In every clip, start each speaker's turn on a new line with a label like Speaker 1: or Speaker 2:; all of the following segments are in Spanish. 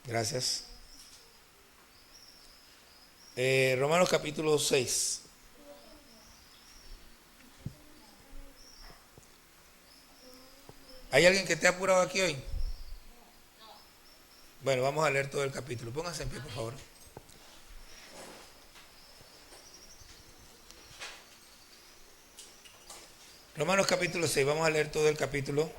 Speaker 1: Gracias. Romanos capítulo 6. ¿Hay alguien que esté apurado aquí hoy? Bueno, vamos a leer todo el capítulo. Pónganse en pie, por favor. Romanos capítulo 6. Vamos a leer todo el capítulo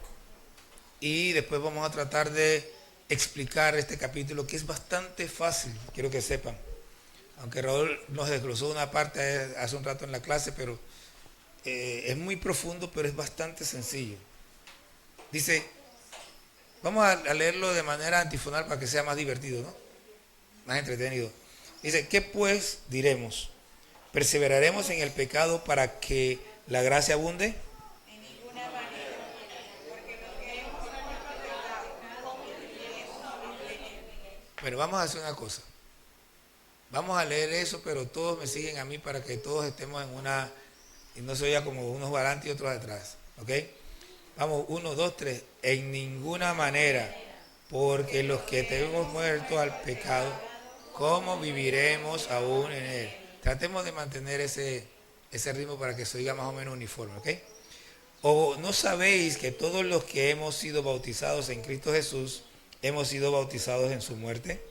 Speaker 1: y después vamos a tratar de explicar este capítulo que es bastante fácil, quiero que sepan. Aunque Raúl nos desglosó una parte hace un rato en la clase, pero es muy profundo, pero es bastante sencillo. Dice, vamos a leerlo de manera antifonal para que sea más divertido, ¿no? Más entretenido. Dice, ¿qué pues diremos? ¿Perseveraremos en el pecado para que la gracia abunde? Bueno, vamos a hacer una cosa. Vamos a leer eso, pero todos me siguen a mí para que todos estemos en una, y no se oiga como unos adelante y otros atrás. ¿Ok? Vamos, uno, dos, tres. En ninguna manera, porque los que tenemos muerto al pecado, ¿cómo viviremos aún en él? Tratemos de mantener ese ritmo para que se oiga más o menos uniforme, ¿ok? ¿O no sabéis que todos los que hemos sido bautizados en Cristo Jesús, hemos sido bautizados en su muerte?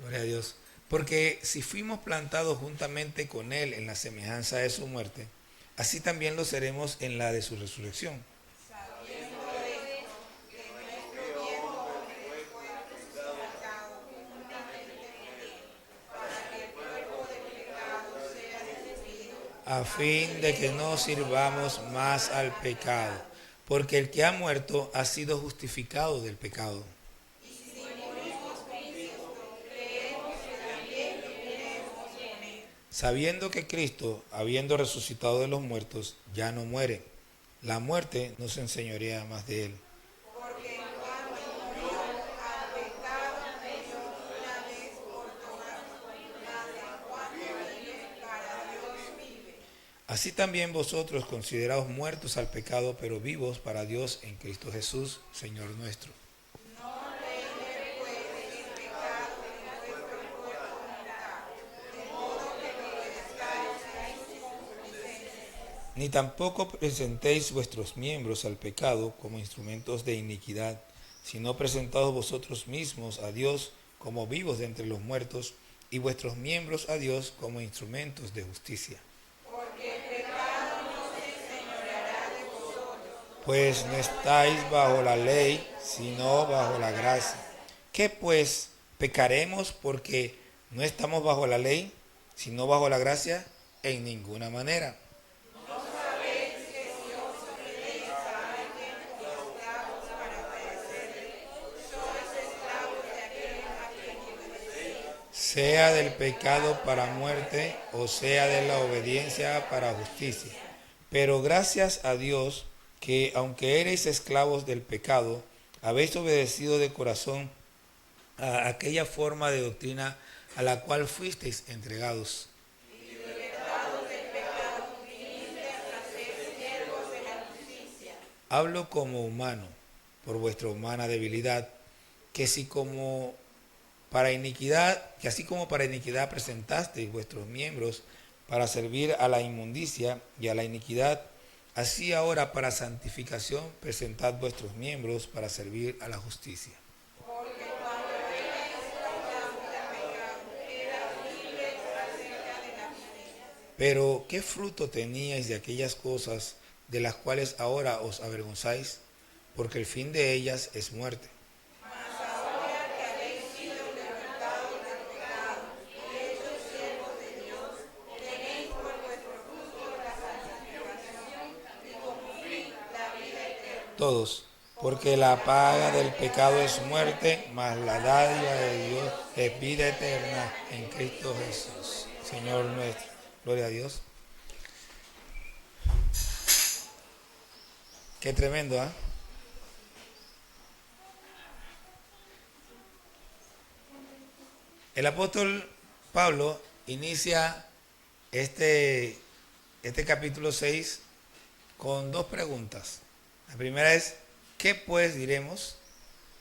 Speaker 1: Gloria a Dios. Porque si fuimos plantados juntamente con Él en la semejanza de su muerte, así también lo seremos en la de su resurrección. A fin de que no sirvamos más al pecado, porque el que ha muerto ha sido justificado del pecado. Sabiendo que Cristo, habiendo resucitado de los muertos, ya no muere, la muerte no se enseñorea más de él. Así también vosotros consideraos muertos al pecado, pero vivos para Dios en Cristo Jesús, Señor nuestro. Ni tampoco presentéis vuestros miembros al pecado como instrumentos de iniquidad, sino presentaos vosotros mismos a Dios como vivos de entre los muertos, y vuestros miembros a Dios como instrumentos de justicia. Pues no estáis bajo la ley, sino bajo la gracia. ¿Qué pues? ¿Pecaremos porque no estamos bajo la ley, sino bajo la gracia? En ninguna manera. Sea del pecado para muerte o sea de la obediencia para justicia. Pero gracias a Dios que aunque erais esclavos del pecado, habéis obedecido de corazón a aquella forma de doctrina a la cual fuisteis entregados. Hablo como humano, por vuestra humana debilidad, que si como para iniquidad, que así como para iniquidad presentasteis vuestros miembros para servir a la inmundicia y a la iniquidad, así ahora para santificación presentad vuestros miembros para servir a la justicia. Pero, ¿qué fruto teníais de aquellas cosas de las cuales ahora os avergonzáis? Porque el fin de ellas es muerte. Todos, porque la paga del pecado es muerte, mas la dádiva de Dios es vida eterna en Cristo Jesús, Señor nuestro. Gloria a Dios. Qué tremendo, ¿ah? ¿Eh? El apóstol Pablo inicia este capítulo 6 con dos preguntas. La primera es, ¿qué pues diremos?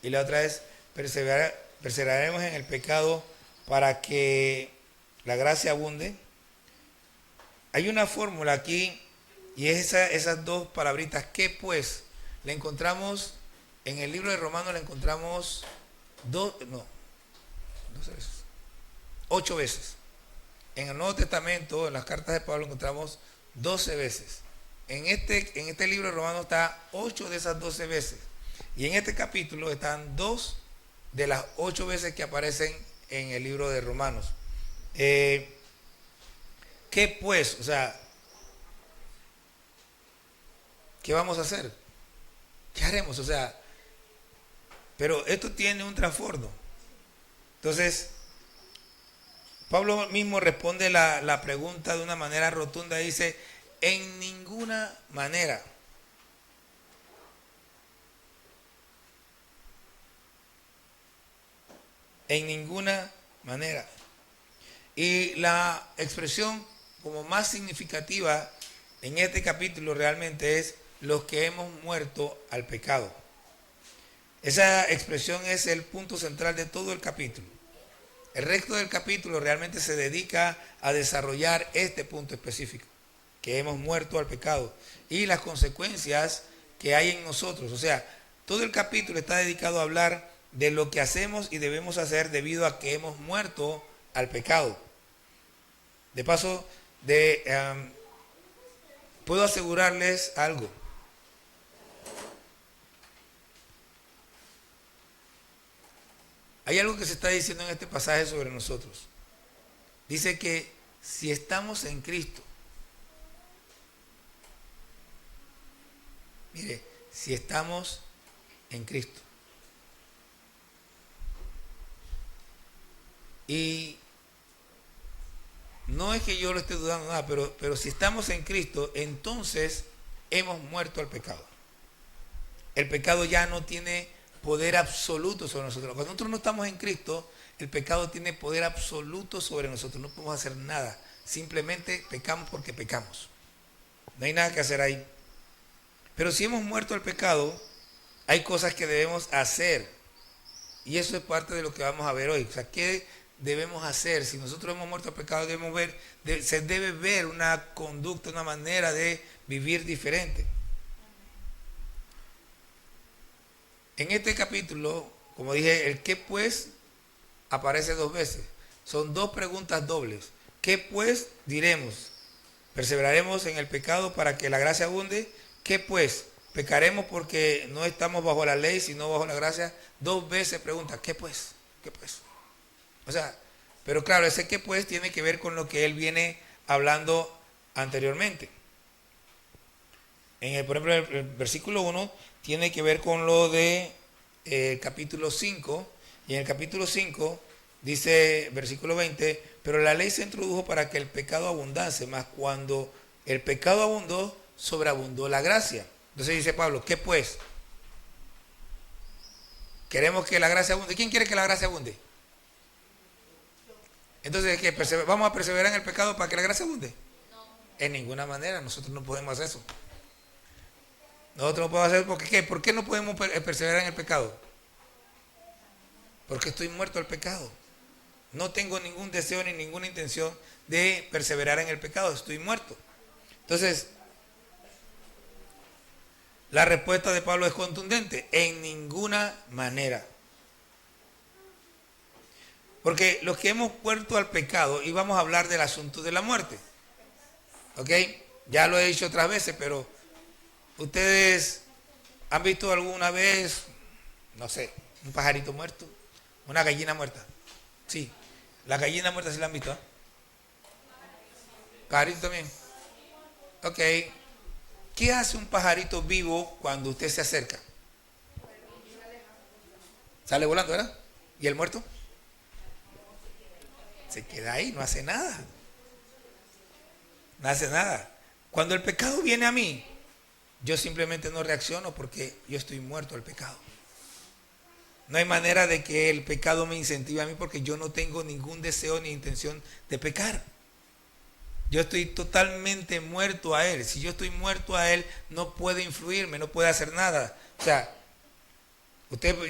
Speaker 1: Y la otra es, ¿perseveraremos en el pecado para que la gracia abunde? Hay una fórmula aquí y es esas dos palabritas, ¿qué pues? La encontramos en el libro de Romanos, la encontramos 8 veces. En el Nuevo Testamento, en las cartas de Pablo, encontramos 12 veces. En este libro de Romanos está 8 de esas 12 veces. Y en este capítulo están 2 de las 8 veces que aparecen en el libro de Romanos. ¿Qué pues? O sea, ¿qué vamos a hacer? ¿Qué haremos? O sea, pero esto tiene un trasfondo. Entonces, Pablo mismo responde la pregunta de una manera rotunda. Dice, en ninguna manera. En ninguna manera. Y la expresión como más significativa en este capítulo realmente es los que hemos muerto al pecado. Esa expresión es el punto central de todo el capítulo. El resto del capítulo realmente se dedica a desarrollar este punto específico, que hemos muerto al pecado y las consecuencias que hay en nosotros. O sea, todo el capítulo está dedicado a hablar de lo que hacemos y debemos hacer debido a que hemos muerto al pecado. De paso, puedo asegurarles algo. Hay algo que se está diciendo en este pasaje sobre nosotros. Dice que si estamos en Cristo, mire, si estamos en Cristo. Y no es que yo lo esté dudando nada, pero si estamos en Cristo, entonces hemos muerto al pecado. El pecado ya no tiene poder absoluto sobre nosotros. Cuando nosotros no estamos en Cristo, el pecado tiene poder absoluto sobre nosotros. No podemos hacer nada. Simplemente pecamos porque pecamos. No hay nada que hacer ahí. Pero si hemos muerto al pecado, hay cosas que debemos hacer. Y eso es parte de lo que vamos a ver hoy. O sea, ¿qué debemos hacer? Si nosotros hemos muerto al pecado, se debe ver una conducta, una manera de vivir diferente. En este capítulo, como dije, el qué pues aparece 2 veces. Son 2 preguntas dobles. ¿Qué pues diremos? ¿Perseveraremos en el pecado para que la gracia abunde? ¿Qué pues? ¿Pecaremos porque no estamos bajo la ley, sino bajo la gracia? 2 veces pregunta, ¿qué pues? ¿Qué pues? O sea, pero claro, ese qué pues tiene que ver con lo que él viene hablando anteriormente. Por ejemplo, el versículo 1 tiene que ver con lo de capítulo 5. Y en el capítulo 5 dice, versículo 20, pero la ley se introdujo para que el pecado abundase, mas cuando el pecado abundó, sobreabundó la gracia. Entonces dice Pablo, ¿qué pues? Queremos que la gracia abunde. ¿Quién quiere que la gracia abunde? Entonces, ¿qué? ¿Vamos a perseverar en el pecado para que la gracia abunde? No. En ninguna manera, nosotros no podemos hacer eso. Nosotros no podemos hacer porque ¿qué? ¿Por qué no podemos perseverar en el pecado? Porque estoy muerto al pecado. No tengo ningún deseo ni ninguna intención de perseverar en el pecado. Estoy muerto. Entonces, la respuesta de Pablo es contundente. En ninguna manera. Porque los que hemos muerto al pecado, y vamos a hablar del asunto de la muerte. ¿Ok? Ya lo he dicho otras veces, pero ¿ustedes han visto alguna vez, no sé, un pajarito muerto? Una gallina muerta. Sí, la gallina muerta sí la han visto. ¿Eh? Pajarito también. Ok. ¿Qué hace un pajarito vivo cuando usted se acerca? Sale volando, ¿verdad? ¿Y el muerto? Se queda ahí, no hace nada. No hace nada. Cuando el pecado viene a mí, yo simplemente no reacciono porque yo estoy muerto al pecado. No hay manera de que el pecado me incentive a mí porque yo no tengo ningún deseo ni intención de pecar. Yo estoy totalmente muerto a Él. Si yo estoy muerto a Él, no puede influirme, no puede hacer nada. O sea,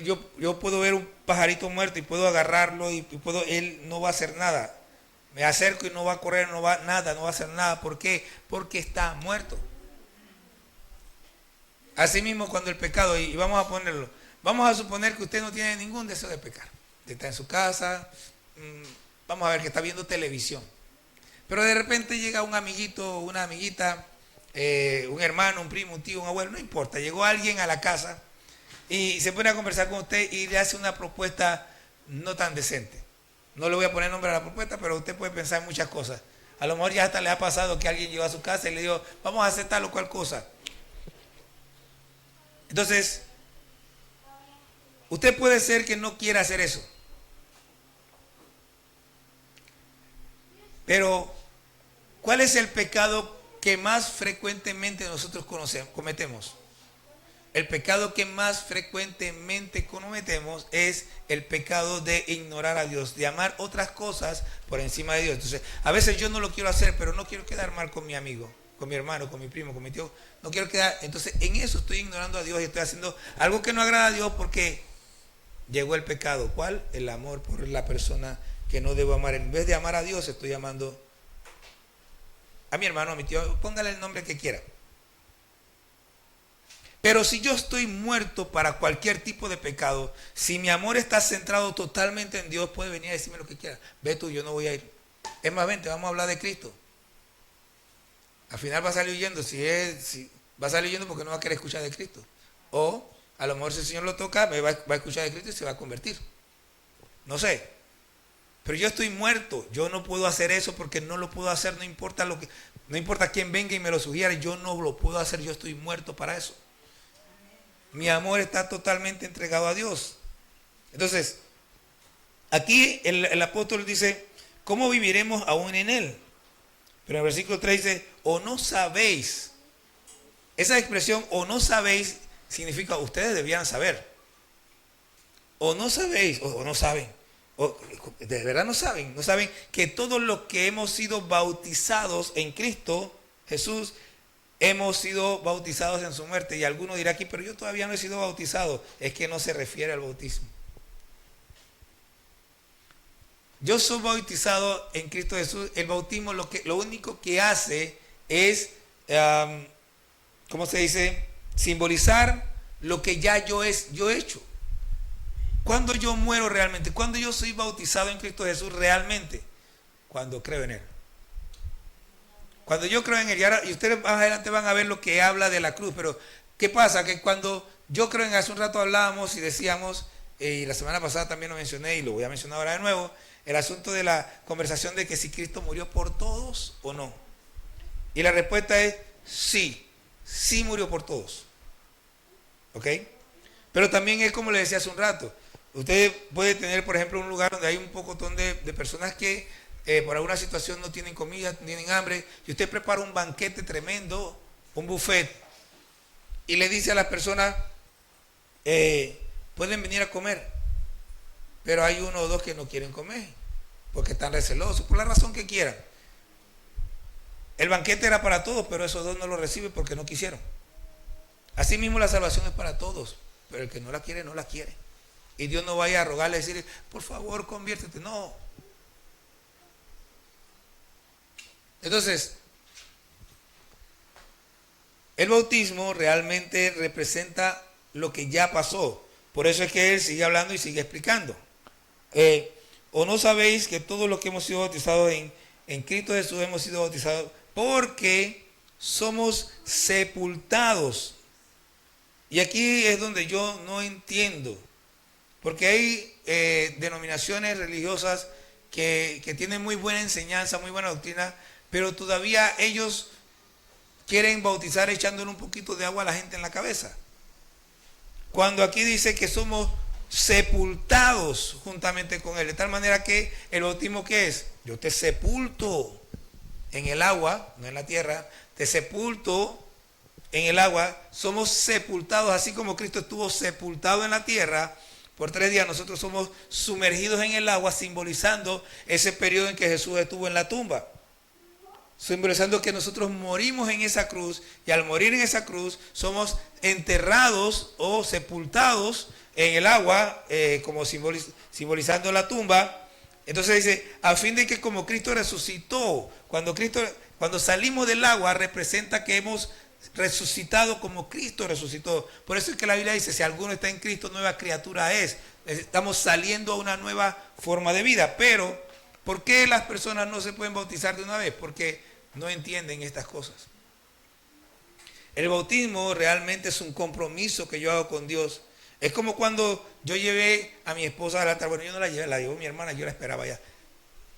Speaker 1: yo puedo ver un pajarito muerto y puedo agarrarlo él no va a hacer nada. Me acerco y no va a correr, no va a hacer nada. ¿Por qué? Porque está muerto. Asimismo, cuando el pecado, y vamos a ponerlo, vamos a suponer que usted no tiene ningún deseo de pecar. Usted está en su casa, vamos a ver que está viendo televisión. Pero de repente llega un amiguito, una amiguita, un hermano, un primo, un tío, un abuelo, no importa. Llegó alguien a la casa y se pone a conversar con usted y le hace una propuesta no tan decente. No le voy a poner nombre a la propuesta, pero usted puede pensar en muchas cosas. A lo mejor ya hasta le ha pasado que alguien llegó a su casa y le dijo, vamos a hacer tal o cual cosa. Entonces, usted puede ser que no quiera hacer eso. Pero, ¿cuál es el pecado que más frecuentemente nosotros cometemos? El pecado que más frecuentemente cometemos es el pecado de ignorar a Dios, de amar otras cosas por encima de Dios. Entonces, a veces yo no lo quiero hacer, pero no quiero quedar mal con mi amigo, con mi hermano, con mi primo, con mi tío. No quiero quedar. Entonces, en eso estoy ignorando a Dios y estoy haciendo algo que no agrada a Dios porque llegó el pecado. ¿Cuál? El amor por la persona que no debo amar. En vez de amar a Dios, estoy amando a mi hermano, a mi tío. Póngale el nombre que quiera. Pero si yo estoy muerto para cualquier tipo de pecado, si mi amor está centrado totalmente en Dios, puede venir a decirme lo que quiera. Ve tú, yo no voy a ir. Es más, vente, vamos a hablar de Cristo. Al final va a salir huyendo, va a salir huyendo porque no va a querer escuchar de Cristo. O a lo mejor si el Señor lo toca, va a escuchar de Cristo y se va a convertir. No sé. Pero yo estoy muerto, yo no puedo hacer eso porque no lo puedo hacer, no importa quién venga y me lo sugiera, yo no lo puedo hacer, yo estoy muerto para eso. Mi amor está totalmente entregado a Dios. Entonces, aquí el apóstol dice, ¿cómo viviremos aún en Él? Pero en el versículo 3 dice, o no sabéis. Esa expresión, o no sabéis, significa ustedes debían saber. O no sabéis, o no saben. O, de verdad no saben que todos los que hemos sido bautizados en Cristo Jesús, hemos sido bautizados en su muerte. Y alguno dirá aquí, pero yo todavía no he sido bautizado. Es que no se refiere al bautismo. Yo soy bautizado en Cristo Jesús. El bautismo lo único que hace es, ¿cómo se dice? Simbolizar lo que ya yo he hecho. ¿Cuándo yo muero realmente? ¿Cuándo yo soy bautizado en Cristo Jesús realmente? Cuando creo en Él. Cuando yo creo en Él, y ustedes más adelante van a ver lo que habla de la cruz, pero ¿qué pasa? Que cuando yo creo en Él, hace un rato hablábamos y decíamos, y la semana pasada también lo mencioné y lo voy a mencionar ahora de nuevo, el asunto de la conversación de que si Cristo murió por todos o no. Y la respuesta es sí, sí murió por todos. ¿Ok? Pero también es como le decía hace un rato, usted puede tener, por ejemplo, un lugar donde hay un pocotón de personas que por alguna situación no tienen comida, tienen hambre, y usted prepara un banquete tremendo, un buffet, y le dice a las personas, pueden venir a comer, pero hay uno o dos que no quieren comer, porque están recelosos, por la razón que quieran. El banquete era para todos, pero esos dos no lo reciben porque no quisieron. Asimismo la salvación es para todos, pero el que no la quiere, no la quiere. Y Dios no vaya a rogarle, a decirle, por favor, conviértete. No. Entonces, el bautismo realmente representa lo que ya pasó. Por eso es que él sigue hablando y sigue explicando. ¿O no sabéis que todos los que hemos sido bautizados en Cristo Jesús hemos sido bautizados porque somos sepultados? Y aquí es donde yo no entiendo. Porque hay denominaciones religiosas que tienen muy buena enseñanza, muy buena doctrina, pero todavía ellos quieren bautizar echándole un poquito de agua a la gente en la cabeza. Cuando aquí dice que somos sepultados juntamente con Él, de tal manera que el bautismo, ¿qué es? Yo te sepulto en el agua, no en la tierra, te sepulto en el agua, somos sepultados, así como Cristo estuvo sepultado en la tierra. por 3 días, nosotros somos sumergidos en el agua, simbolizando ese periodo en que Jesús estuvo en la tumba. Simbolizando que nosotros morimos en esa cruz, y al morir en esa cruz somos enterrados o sepultados en el agua, como simbolizando la tumba. Entonces dice, a fin de que como Cristo resucitó, cuando salimos del agua, representa que hemos resucitado como Cristo resucitó. Por eso es que la Biblia dice, si alguno está en Cristo, nueva criatura es. Estamos saliendo a una nueva forma de vida. Pero, ¿por qué las personas no se pueden bautizar de una vez? Porque no entienden estas cosas. El bautismo realmente es un compromiso que yo hago con Dios. Es como cuando yo llevé a mi esposa al altar. Bueno, yo no la llevé, la llevó mi hermana, yo la esperaba allá.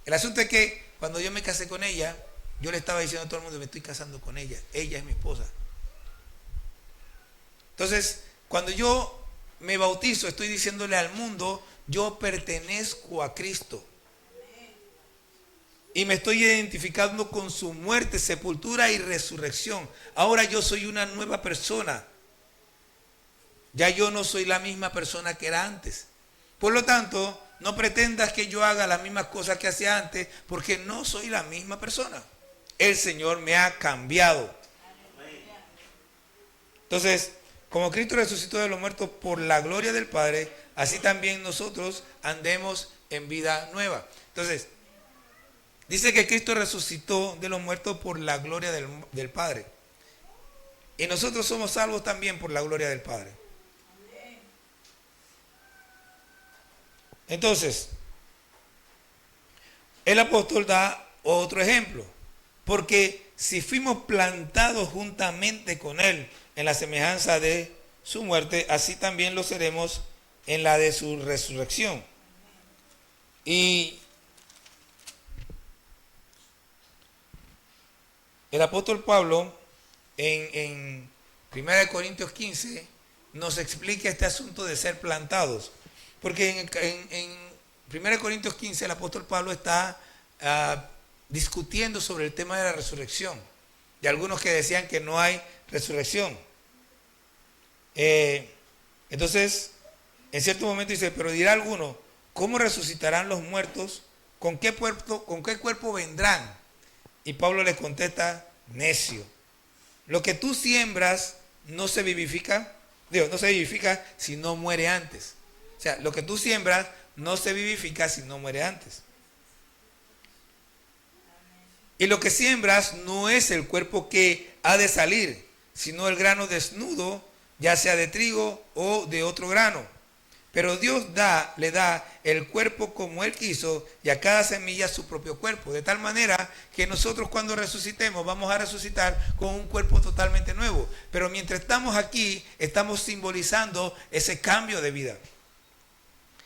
Speaker 1: El asunto es que cuando yo me casé con ella, yo le estaba diciendo a todo el mundo, me estoy casando con ella. Ella es mi esposa. Entonces, cuando yo me bautizo, estoy diciéndole al mundo, yo pertenezco a Cristo. Y me estoy identificando con su muerte, sepultura y resurrección. Ahora yo soy una nueva persona. Ya yo no soy la misma persona que era antes. Por lo tanto, no pretendas que yo haga las mismas cosas que hacía antes, porque no soy la misma persona. El Señor me ha cambiado. Entonces, como Cristo resucitó de los muertos por la gloria del Padre, así también nosotros andemos en vida nueva. Entonces, dice que Cristo resucitó de los muertos por la gloria del Padre. Y nosotros somos salvos también por la gloria del Padre. Entonces, el apóstol da otro ejemplo. Porque si fuimos plantados juntamente con Él en la semejanza de su muerte, así también lo seremos en la de su resurrección. Y el apóstol Pablo en 1 Corintios 15 nos explica este asunto de ser plantados. Porque en 1 Corintios 15 el apóstol Pablo está discutiendo sobre el tema de la resurrección. Y algunos que decían que no hay resurrección. Entonces, en cierto momento dice, pero dirá alguno, ¿cómo resucitarán los muertos? ¿Con qué cuerpo vendrán? Y Pablo les contesta, necio. Lo que tú siembras no se vivifica, no se vivifica si no muere antes. O sea, lo que tú siembras no se vivifica si no muere antes. Y lo que siembras no es el cuerpo que ha de salir, sino el grano desnudo, ya sea de trigo o de otro grano. Pero Dios le da el cuerpo como Él quiso, y a cada semilla su propio cuerpo. De tal manera que nosotros cuando resucitemos vamos a resucitar con un cuerpo totalmente nuevo. Pero mientras estamos aquí, estamos simbolizando ese cambio de vida.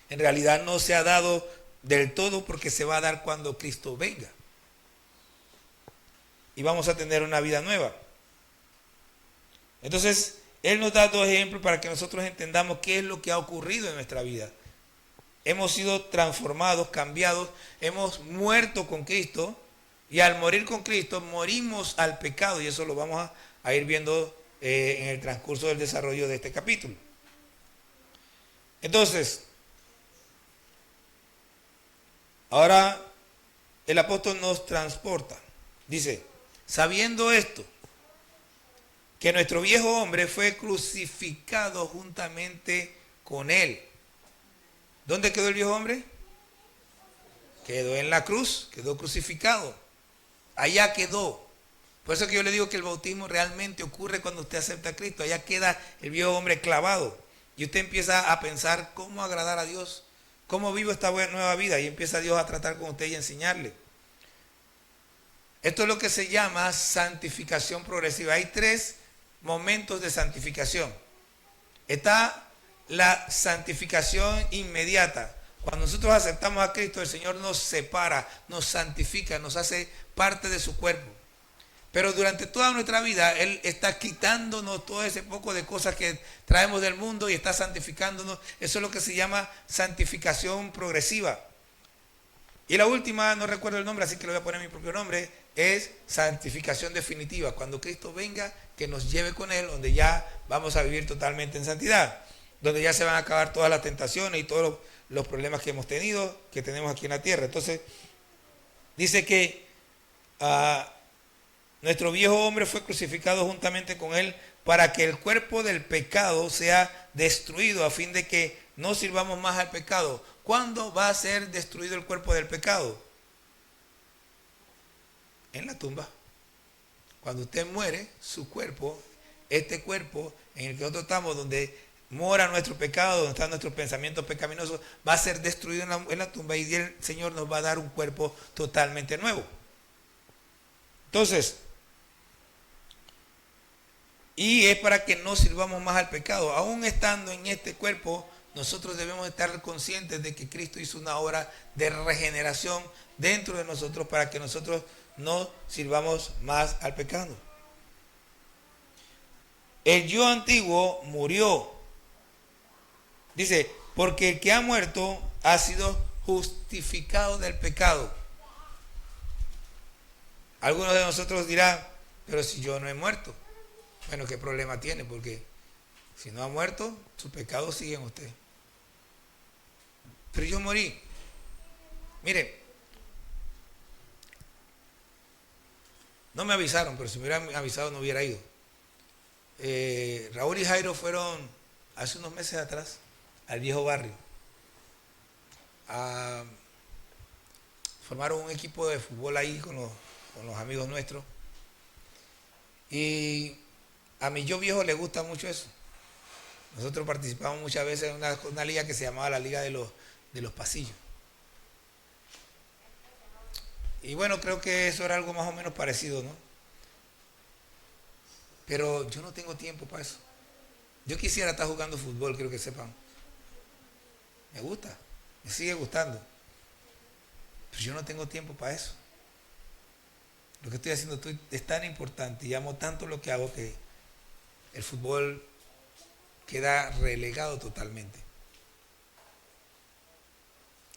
Speaker 1: En realidad no se ha dado del todo, porque se va a dar cuando Cristo venga. Y vamos a tener una vida nueva. Entonces, Él nos da 2 ejemplos para que nosotros entendamos qué es lo que ha ocurrido en nuestra vida. Hemos sido transformados, cambiados, hemos muerto con Cristo, y al morir con Cristo morimos al pecado, y eso lo vamos a ir viendo en el transcurso del desarrollo de este capítulo. Entonces, ahora el apóstol nos transporta. Dice, sabiendo esto, que nuestro viejo hombre fue crucificado juntamente con Él. ¿Dónde quedó el viejo hombre? Quedó en la cruz, quedó crucificado. Allá quedó. Por eso que yo le digo que el bautismo realmente ocurre cuando usted acepta a Cristo. Allá queda el viejo hombre clavado. Y usted empieza a pensar cómo agradar a Dios, cómo vivo esta nueva vida. Y empieza Dios a tratar con usted y a enseñarle. Esto es lo que se llama santificación progresiva. Hay 3 momentos de santificación. Está la santificación inmediata. Cuando nosotros aceptamos a Cristo, el Señor nos separa, nos santifica, nos hace parte de su cuerpo. Pero durante toda nuestra vida, Él está quitándonos todo ese poco de cosas que traemos del mundo y está santificándonos. Eso es lo que se llama santificación progresiva. Y la última, no recuerdo el nombre, así que le voy a poner mi propio nombre, es santificación definitiva. Cuando Cristo venga, que nos lleve con Él, donde ya vamos a vivir totalmente en santidad. donde ya se van a acabar todas las tentaciones y todos los problemas que hemos tenido, que tenemos aquí en la tierra. Entonces, dice que nuestro viejo hombre fue crucificado juntamente con él para que el cuerpo del pecado sea destruido, a fin de que no sirvamos más al pecado. ¿Cuándo va a ser destruido el cuerpo del pecado? En la tumba. Cuando usted muere, su cuerpo, este cuerpo en el que nosotros estamos, donde mora nuestro pecado, donde están nuestros pensamientos pecaminosos, va a ser destruido en la tumba, y el Señor nos va a dar un cuerpo totalmente nuevo. Entonces, y es para que no sirvamos más al pecado. Aún estando en este cuerpo, nosotros debemos estar conscientes de que Cristo hizo una obra de regeneración dentro de nosotros para que nosotros no sirvamos más al pecado. El yo antiguo murió. Dice, porque el que ha muerto ha sido justificado del pecado. Algunos de nosotros dirán, pero si yo no he muerto. Bueno, ¿qué problema tiene? Porque si no ha muerto, su pecado sigue en usted. Pero yo morí. Mire, no me avisaron, pero si me hubieran avisado no hubiera ido. Raúl y Jairo fueron hace unos meses atrás al viejo barrio. Formaron un equipo de fútbol ahí con los amigos nuestros. Y a mi yo viejo le gusta mucho eso. Nosotros participamos muchas veces en una liga que se llamaba la Liga de los Pasillos. Y bueno, creo que eso era algo más o menos parecido, ¿no? Pero yo no tengo tiempo para eso. Yo quisiera estar jugando fútbol, quiero que sepan. Me gusta, me sigue gustando. Pero yo no tengo tiempo para eso. Lo que estoy haciendo es tan importante y amo tanto lo que hago que el fútbol queda relegado totalmente.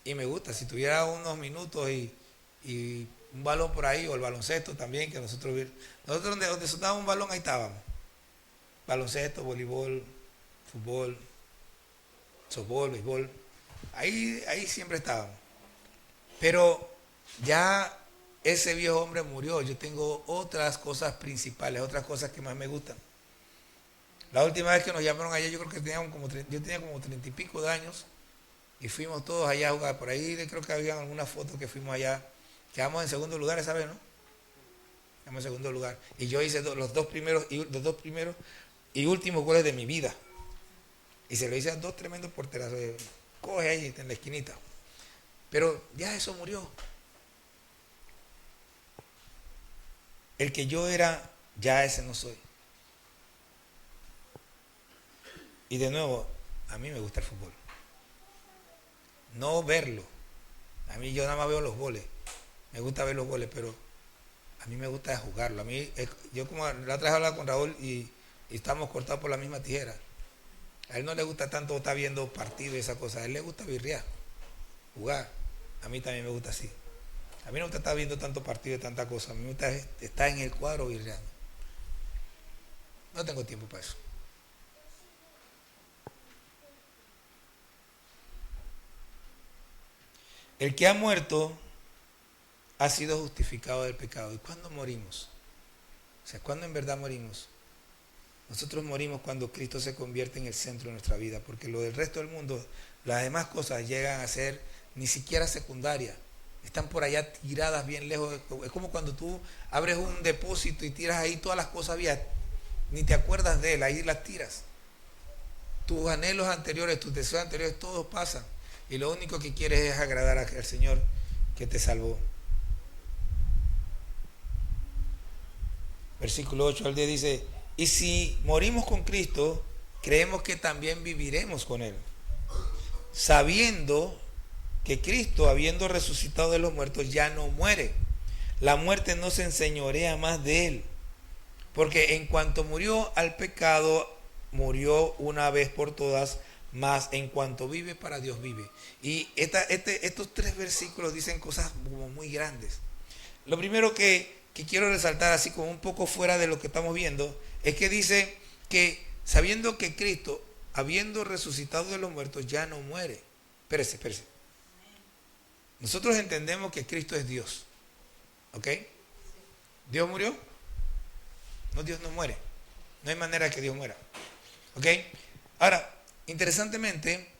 Speaker 1: Y me gusta, si tuviera unos minutos y un balón por ahí, o el baloncesto también, que nosotros donde sonaba un balón, ahí estábamos. Baloncesto, voleibol, fútbol, softball, béisbol, ahí siempre estábamos. Pero ya ese viejo hombre murió. Yo tengo otras cosas principales, otras cosas que más me gustan. La última vez que nos llamaron allá, yo creo que yo tenía como 30 y pico de años, y fuimos todos allá a jugar. Por ahí creo que había algunas fotos que fuimos allá. Quedamos en segundo lugar esa vez, ¿no? Quedamos en segundo lugar. Y yo hice los dos primeros y últimos goles de mi vida. Y se lo hice a dos tremendos porterazos. Coge ahí en la esquinita. Pero ya eso murió. El que yo era, ya ese no soy. Y de nuevo, a mí me gusta el fútbol. No verlo. A mí yo nada más veo los goles. Me gusta ver los goles, pero a mí me gusta jugarlo. A mí, yo como la otra vez hablaba con Raúl y estamos cortados por la misma tijera. A él no le gusta tanto estar viendo partidos y esas cosas. A él le gusta birrear, jugar. A mí también me gusta así. A mí no me gusta estar viendo tanto partido y tanta cosa. A mí me gusta estar en el cuadro birreando. No tengo tiempo para eso. El que ha muerto ha sido justificado del pecado. ¿Y cuándo morimos? O sea, ¿cuándo en verdad morimos? Nosotros morimos cuando Cristo se convierte en el centro de nuestra vida, porque lo del resto del mundo, las demás cosas llegan a ser ni siquiera secundarias. Están por allá tiradas bien lejos. Es como cuando tú abres un depósito y tiras ahí todas las cosas viejas, ni te acuerdas de él, ahí las tiras. Tus anhelos anteriores, tus deseos anteriores, todos pasan. Y lo único que quieres es agradar al Señor que te salvó. Versículo 8 al 10 dice, y si morimos con Cristo, creemos que también viviremos con Él, sabiendo que Cristo, habiendo resucitado de los muertos, ya no muere. La muerte no se enseñorea más de Él, porque en cuanto murió al pecado, murió una vez por todas, mas en cuanto vive, para Dios vive. Y estos tres versículos dicen cosas como muy grandes. Lo primero que quiero resaltar, así como un poco fuera de lo que estamos viendo, es que dice que sabiendo que Cristo, habiendo resucitado de los muertos, ya no muere. Espérese, espérese. Nosotros entendemos que Cristo es Dios. ¿Ok? ¿Dios murió? No, Dios no muere. No hay manera de que Dios muera. ¿Ok? Ahora, interesantemente,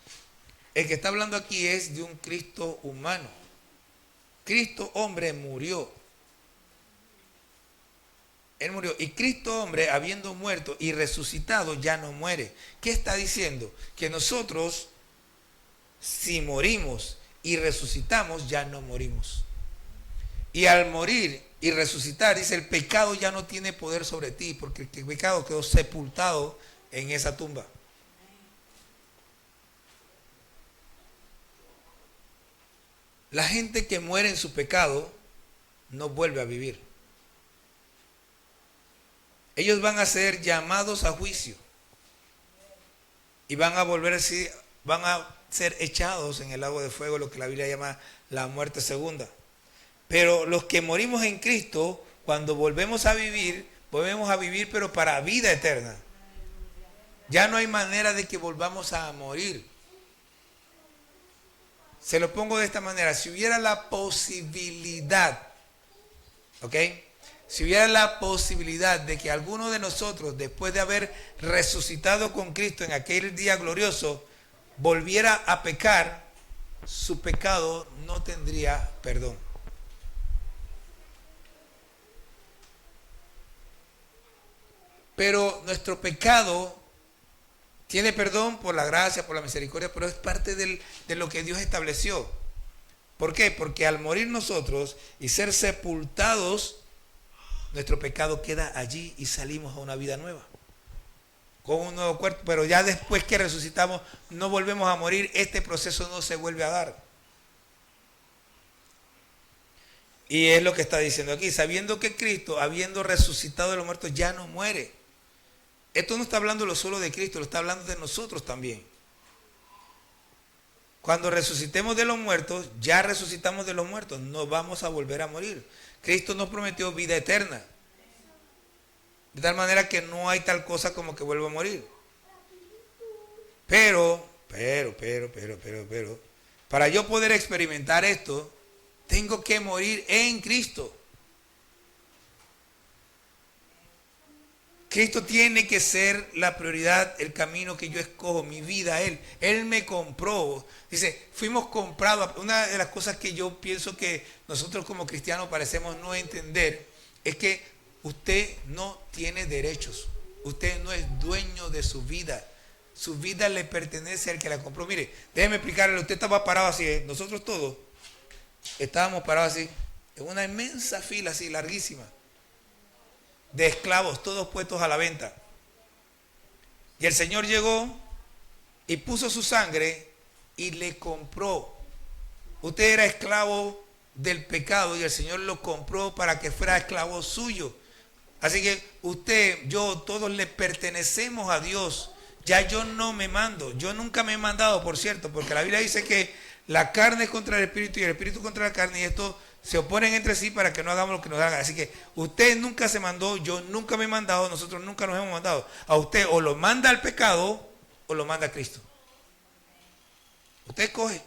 Speaker 1: el que está hablando aquí es de un Cristo humano. Cristo hombre murió. Él murió. Y Cristo hombre, habiendo muerto y resucitado, ya no muere. ¿Qué está diciendo? Que nosotros, si morimos y resucitamos, ya no morimos. Y al morir y resucitar, dice, el pecado ya no tiene poder sobre ti, porque el pecado quedó sepultado en esa tumba. La gente que muere en su pecado no vuelve a vivir. Ellos van a ser llamados a juicio y van a ser echados en el lago de fuego, lo que la Biblia llama la muerte segunda. Pero los que morimos en Cristo, cuando volvemos a vivir pero para vida eterna. Ya no hay manera de que volvamos a morir. Se lo pongo de esta manera: si hubiera la posibilidad, ¿ok? Si hubiera la posibilidad de que alguno de nosotros, después de haber resucitado con Cristo en aquel día glorioso, volviera a pecar, su pecado no tendría perdón. Pero nuestro pecado tiene perdón por la gracia, por la misericordia, pero es parte de lo que Dios estableció. ¿Por qué? Porque al morir nosotros y ser sepultados, nuestro pecado queda allí y salimos a una vida nueva, con un nuevo cuerpo. Pero ya después que resucitamos, no volvemos a morir. Este proceso no se vuelve a dar. Y es lo que está diciendo aquí: sabiendo que Cristo, habiendo resucitado de los muertos, ya no muere. Esto no está hablando solo de Cristo, lo está hablando de nosotros también. Cuando resucitemos de los muertos, ya resucitamos de los muertos, no vamos a volver a morir. Cristo nos prometió vida eterna. De tal manera que no hay tal cosa como que vuelva a morir. Pero, para yo poder experimentar esto, tengo que morir en Cristo. Cristo tiene que ser la prioridad, el camino que yo escojo, mi vida a Él. Él me compró. Dice, fuimos comprados. Una de las cosas que yo pienso que nosotros como cristianos parecemos no entender es que usted no tiene derechos. Usted no es dueño de su vida. Su vida le pertenece al que la compró. Mire, déjeme explicarle. Usted estaba parado así, ¿eh? Nosotros todos estábamos parados así, en una inmensa fila así, larguísima, de esclavos, todos puestos a la venta. Y el Señor llegó y puso su sangre y le compró. Usted era esclavo del pecado y el Señor lo compró para que fuera esclavo suyo. Así que usted, yo, todos le pertenecemos a Dios. Ya yo no me mando. Yo nunca me he mandado, por cierto, porque la Biblia dice que la carne es contra el espíritu y el espíritu contra la carne, y esto se oponen entre sí para que no hagamos lo que nos hagan. Así que usted nunca se mandó, yo nunca me he mandado, nosotros nunca nos hemos mandado. A usted o lo manda al pecado o lo manda a Cristo. Usted escoge.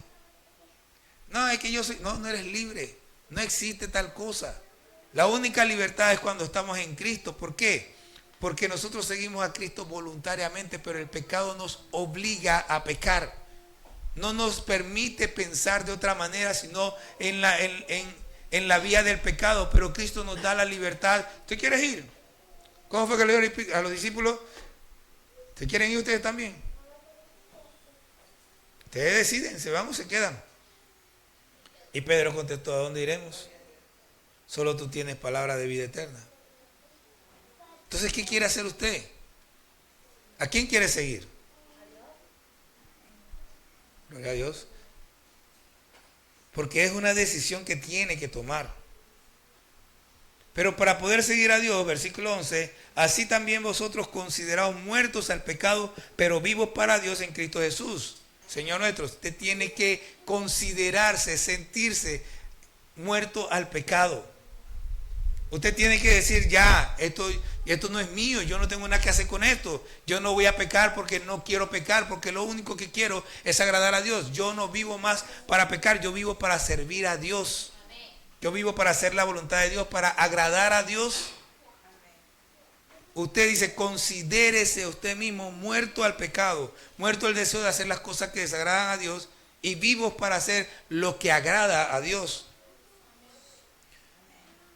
Speaker 1: No, es que yo soy... No, no eres libre. No existe tal cosa. La única libertad es cuando estamos en Cristo. ¿Por qué? Porque nosotros seguimos a Cristo voluntariamente, pero el pecado nos obliga a pecar. No nos permite pensar de otra manera, sino en la vía del pecado. Pero Cristo nos da la libertad. ¿Usted quiere ir? ¿Cómo fue que le dijo a los discípulos? ¿Se quieren ir ustedes también? Ustedes deciden, ¿se van o se quedan? Y Pedro contestó, ¿a dónde iremos? Solo tú tienes palabra de vida eterna. Entonces, ¿qué quiere hacer usted? ¿A quién quiere seguir? Gloria a Dios. Porque es una decisión que tiene que tomar. Pero para poder seguir a Dios, versículo 11, así también vosotros consideraos muertos al pecado, pero vivos para Dios en Cristo Jesús. Señor nuestro, usted tiene que considerarse, sentirse muerto al pecado. Usted tiene que decir, ya, esto no es mío, yo no tengo nada que hacer con esto. Yo no voy a pecar porque no quiero pecar, porque lo único que quiero es agradar a Dios. Yo no vivo más para pecar, yo vivo para servir a Dios. Yo vivo para hacer la voluntad de Dios, para agradar a Dios. Usted dice, considérese usted mismo muerto al pecado, muerto al deseo de hacer las cosas que desagradan a Dios y vivos para hacer lo que agrada a Dios.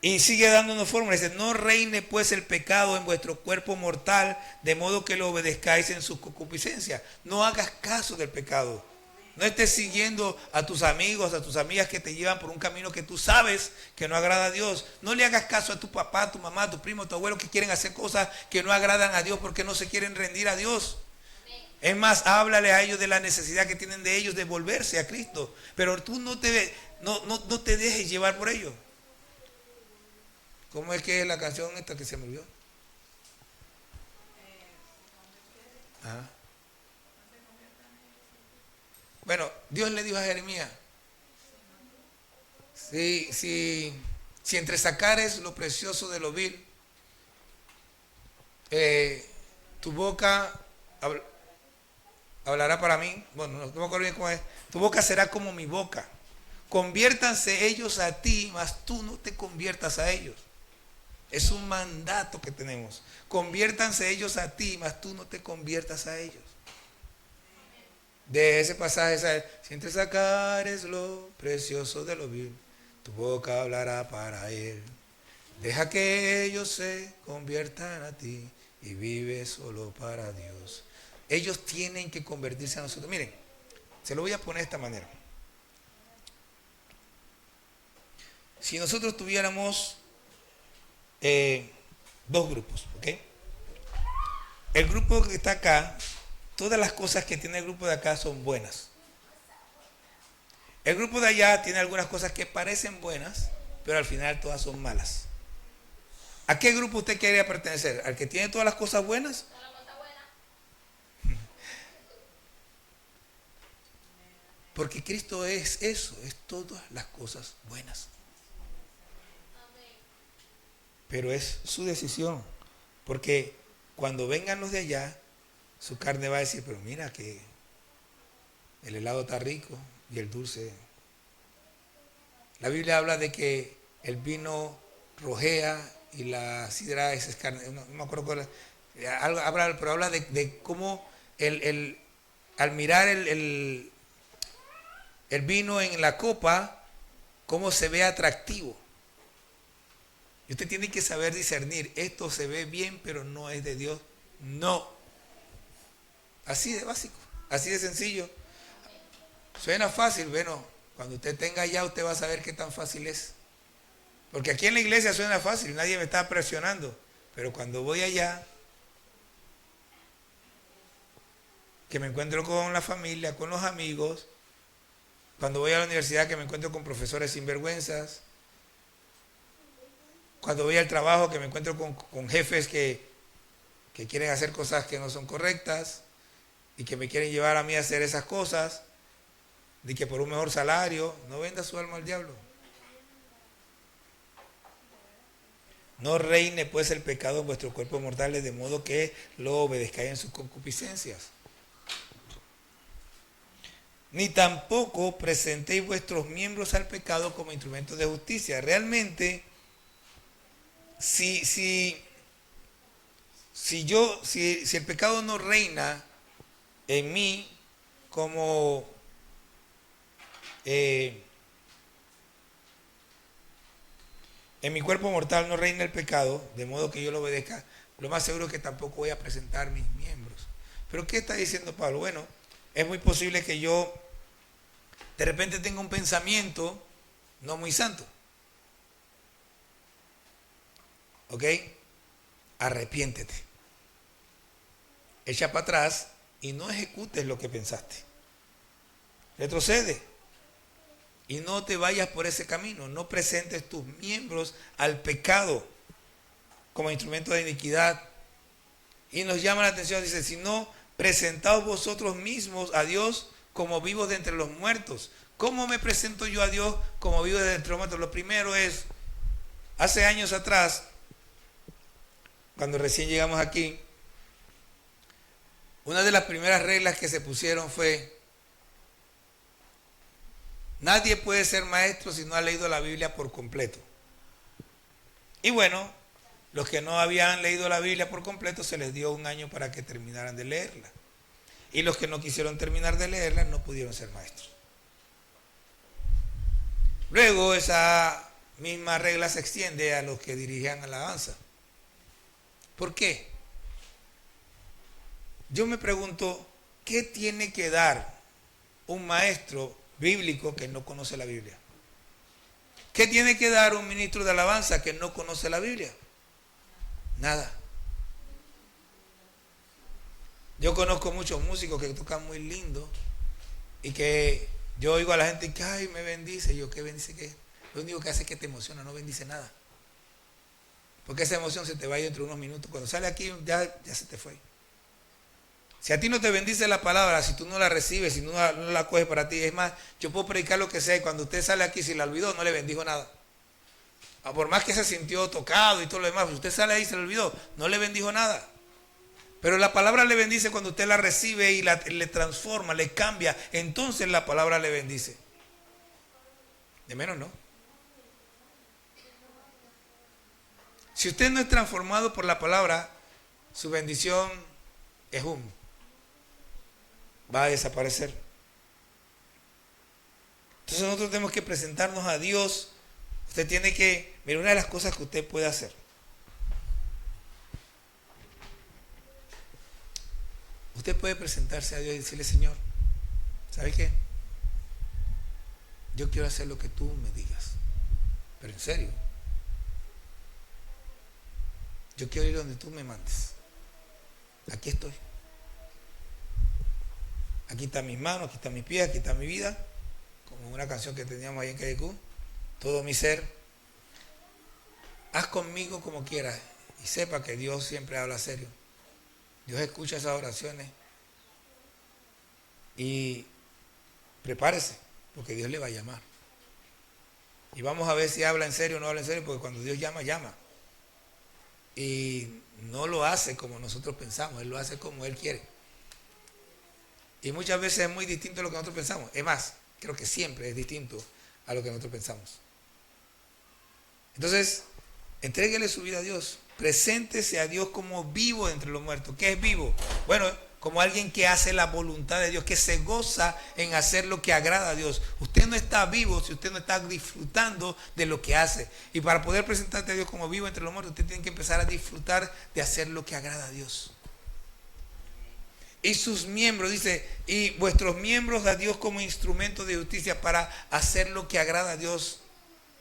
Speaker 1: Y sigue dándonos fórmula, dice, no reine pues el pecado en vuestro cuerpo mortal, de modo que lo obedezcáis en su concupiscencia. No hagas caso del pecado. No estés siguiendo a tus amigos, a tus amigas que te llevan por un camino que tú sabes que no agrada a Dios. No le hagas caso a tu papá, a tu mamá, a tu primo, a tu abuelo que quieren hacer cosas que no agradan a Dios porque no se quieren rendir a Dios. Es más, háblale a ellos de la necesidad que tienen de ellos de volverse a Cristo. Pero tú no te dejes llevar por ellos. ¿Cómo es que es la canción esta que se me olvidó? Ajá. Bueno, Dios le dijo a Jeremías, si entre sacares lo precioso de lo vil, tu boca hablará para mí, bueno, no me acuerdo bien cómo es, tu boca será como mi boca. Conviértanse ellos a ti, mas tú no te conviertas a ellos. Es un mandato que tenemos. Conviértanse ellos a ti, mas tú no te conviertas a ellos. De ese pasaje, si entre sacares lo precioso de lo vil, tu boca hablará para él. Deja que ellos se conviertan a ti y vive solo para Dios. Ellos tienen que convertirse a nosotros. Miren, se lo voy a poner de esta manera. Si nosotros tuviéramos dos grupos, ¿ok? El grupo que está acá, todas las cosas que tiene el grupo de acá son buenas. El grupo de allá tiene algunas cosas que parecen buenas, pero al final todas son malas. ¿A qué grupo usted quería pertenecer? ¿Al que tiene todas las cosas buenas? Porque Cristo es eso, es todas las cosas buenas. Pero es su decisión, porque cuando vengan los de allá, su carne va a decir, pero mira que el helado está rico y el dulce. La Biblia habla de que el vino rojea y la sidra es carne, no me acuerdo cuál es, pero habla de cómo al mirar el vino en la copa, cómo se ve atractivo. Y usted tiene que saber discernir, esto se ve bien, pero no es de Dios. No. Así de básico, así de sencillo. Suena fácil, bueno, cuando usted tenga ya, usted va a saber qué tan fácil es. Porque aquí en la iglesia suena fácil, nadie me está presionando. Pero cuando voy allá, que me encuentro con la familia, con los amigos, cuando voy a la universidad, que me encuentro con profesores sinvergüenzas, cuando voy al trabajo, que me encuentro con jefes que quieren hacer cosas que no son correctas y que me quieren llevar a mí a hacer esas cosas, de que por un mejor salario, no venda su alma al diablo. No reine pues el pecado en vuestros cuerpos mortales, de modo que lo obedezcáis en sus concupiscencias. Ni tampoco presentéis vuestros miembros al pecado como instrumentos de justicia. Realmente, si el pecado no reina en mí como en mi cuerpo mortal no reina el pecado, de modo que yo lo obedezca, lo más seguro es que tampoco voy a presentar mis miembros. Pero ¿qué está diciendo Pablo? Bueno, es muy posible que yo de repente tenga un pensamiento no muy santo. ¿Ok? Arrepiéntete. Echa para atrás y no ejecutes lo que pensaste. Retrocede. Y no te vayas por ese camino. No presentes tus miembros al pecado como instrumento de iniquidad. Y nos llama la atención, dice, si no, presentaos vosotros mismos a Dios como vivos de entre los muertos. ¿Cómo me presento yo a Dios como vivo de entre los muertos? Lo primero es Hace años atrás, cuando recién llegamos aquí, una de las primeras reglas que se pusieron fue: nadie puede ser maestro si no ha leído la Biblia por completo. Y bueno, los que no habían leído la Biblia por completo se les dio un año para que terminaran de leerla. Y los que no quisieron terminar de leerla no pudieron ser maestros. Luego esa misma regla se extiende a los que dirigían alabanza. ¿Por qué? Yo me pregunto, ¿qué tiene que dar un maestro bíblico que no conoce la Biblia? ¿Qué tiene que dar un ministro de alabanza que no conoce la Biblia? Nada. Yo conozco muchos músicos que tocan muy lindo y que yo oigo a la gente que, ay, me bendice. Y yo, ¿qué bendice qué? Lo único que hace es que te emociona, no bendice nada. Porque esa emoción se te va dentro de unos minutos. Cuando sale aquí ya se te fue. Si a ti no te bendice la palabra, si tú no la recibes, si no la coges para ti, es más, yo puedo predicar lo que sea y cuando usted sale aquí, si la olvidó, no le bendijo nada. Por más que se sintió tocado y todo lo demás, si usted sale ahí y se le olvidó, no le bendijo nada. Pero la palabra le bendice cuando usted la recibe y le transforma, le cambia, entonces la palabra le bendice. De menos no. Si usted no es transformado por la palabra, su bendición es humo. Va a desaparecer. Entonces nosotros tenemos que presentarnos a Dios. Usted tiene que, mire, una de las cosas que usted puede hacer. Usted puede presentarse a Dios y decirle: Señor, ¿sabe qué? Yo quiero hacer lo que tú me digas. Pero en serio. Yo quiero ir donde tú me mandes. Aquí estoy. Aquí están mis manos, aquí están mis pies, aquí está mi vida. Como una canción que teníamos ahí en KDQ. Todo mi ser. Haz conmigo como quieras. Y sepa que Dios siempre habla serio. Dios escucha esas oraciones. Y prepárese, porque Dios le va a llamar. Y vamos a ver si habla en serio o no habla en serio, porque cuando Dios llama, llama. Y no lo hace como nosotros pensamos, Él lo hace como Él quiere. Y muchas veces es muy distinto a lo que nosotros pensamos. Es más, creo que siempre es distinto a lo que nosotros pensamos. Entonces, entréguele su vida a Dios. Preséntese a Dios como vivo entre los muertos. ¿Qué es vivo? Bueno, como alguien que hace la voluntad de Dios, que se goza en hacer lo que agrada a Dios. Usted no está vivo si usted no está disfrutando de lo que hace. Y para poder presentarte a Dios como vivo entre los muertos, usted tiene que empezar a disfrutar de hacer lo que agrada a Dios. Y sus miembros, dice, y vuestros miembros a Dios como instrumento de justicia para hacer lo que agrada a Dios.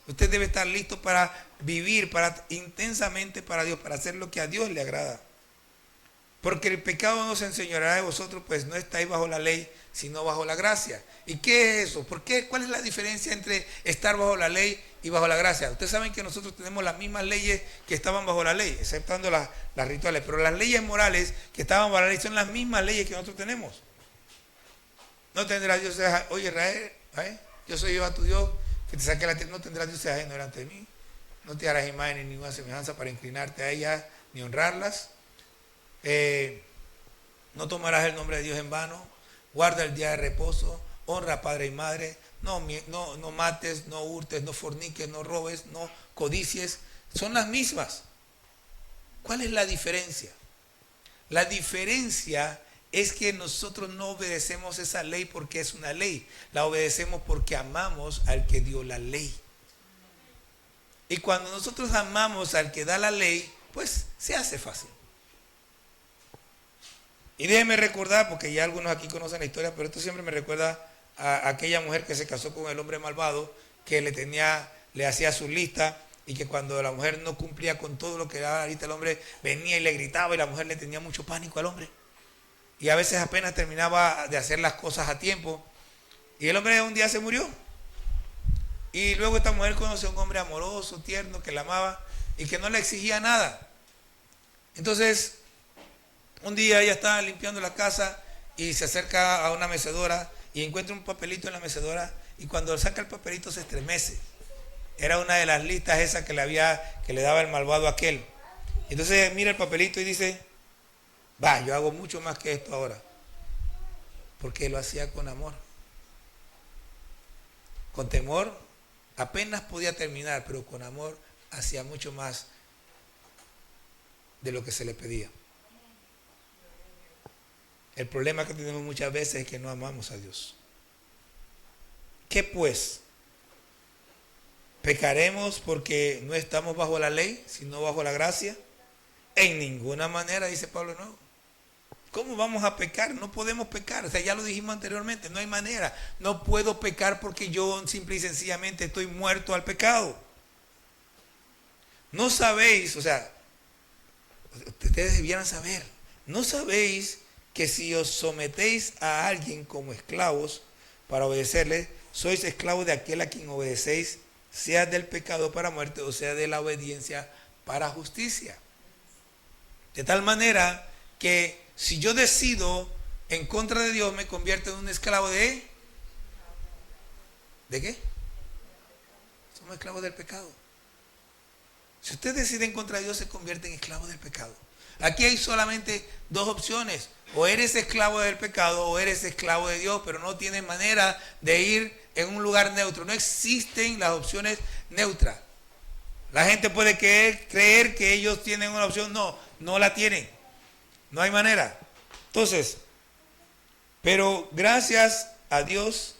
Speaker 1: Usted debe estar listo para vivir intensamente para Dios, para hacer lo que a Dios le agrada. Porque el pecado no se enseñoreará de vosotros, pues no estáis bajo la ley, sino bajo la gracia. ¿Y qué es eso? ¿Por qué? ¿Cuál es la diferencia entre estar bajo la ley y bajo la gracia? Ustedes saben que nosotros tenemos las mismas leyes que estaban bajo la ley, exceptuando las rituales. Pero las leyes morales que estaban bajo la ley son las mismas leyes que nosotros tenemos. No tendrás Dios, oye Israel, yo soy Jehová tu Dios, que te saque la tierra, no tendrás dioses ajenos delante de mí. No te harás imagen ni ninguna semejanza para inclinarte a ellas ni honrarlas. No tomarás el nombre de Dios en vano. Guarda el día de reposo. Honra a padre y madre. No mates, no hurtes, no forniques, no robes, no codicies. Son las mismas. ¿Cuál es la diferencia? La diferencia es que nosotros no obedecemos esa ley porque es una ley. La obedecemos porque amamos al que dio la ley. Y cuando nosotros amamos al que da la ley, pues se hace fácil. Y déjenme recordar, porque ya algunos aquí conocen la historia, pero esto siempre me recuerda a aquella mujer que se casó con el hombre malvado, que le hacía su lista, y que cuando la mujer no cumplía con todo lo que daba la lista, el hombre venía y le gritaba, y la mujer le tenía mucho pánico al hombre. Y a veces apenas terminaba de hacer las cosas a tiempo. Y el hombre un día se murió. Y luego esta mujer conoció a un hombre amoroso, tierno, que la amaba y que no le exigía nada. Entonces, un día ella estaba limpiando la casa y se acerca a una mecedora y encuentra un papelito en la mecedora, y cuando saca el papelito se estremece. Era una de las listas esas que le daba el malvado a aquel. Entonces mira el papelito y dice, va, yo hago mucho más que esto ahora. Porque lo hacía con amor. Con temor apenas podía terminar, pero con amor hacía mucho más de lo que se le pedía. El problema que tenemos muchas veces es que no amamos a Dios. ¿Qué pues? ¿Pecaremos porque no estamos bajo la ley, sino bajo la gracia? En ninguna manera, dice Pablo, no. ¿Cómo vamos a pecar? No podemos pecar. O sea, ya lo dijimos anteriormente, no hay manera. No puedo pecar porque yo simple y sencillamente estoy muerto al pecado. No sabéis, o sea, ustedes debieran saber, no sabéis que si os sometéis a alguien como esclavos para obedecerle, sois esclavos de aquel a quien obedecéis, sea del pecado para muerte o sea de la obediencia para justicia. De tal manera que si yo decido en contra de Dios, me convierto en un esclavo ¿de qué? Somos esclavos del pecado. Si usted decide en contra de Dios, se convierte en esclavo del pecado. Aquí hay solamente dos opciones. O eres esclavo del pecado o eres esclavo de Dios, pero no tienes manera de ir en un lugar neutro. No existen las opciones neutras. La gente puede creer que ellos tienen una opción. No, no la tienen. No hay manera. Entonces, pero gracias a Dios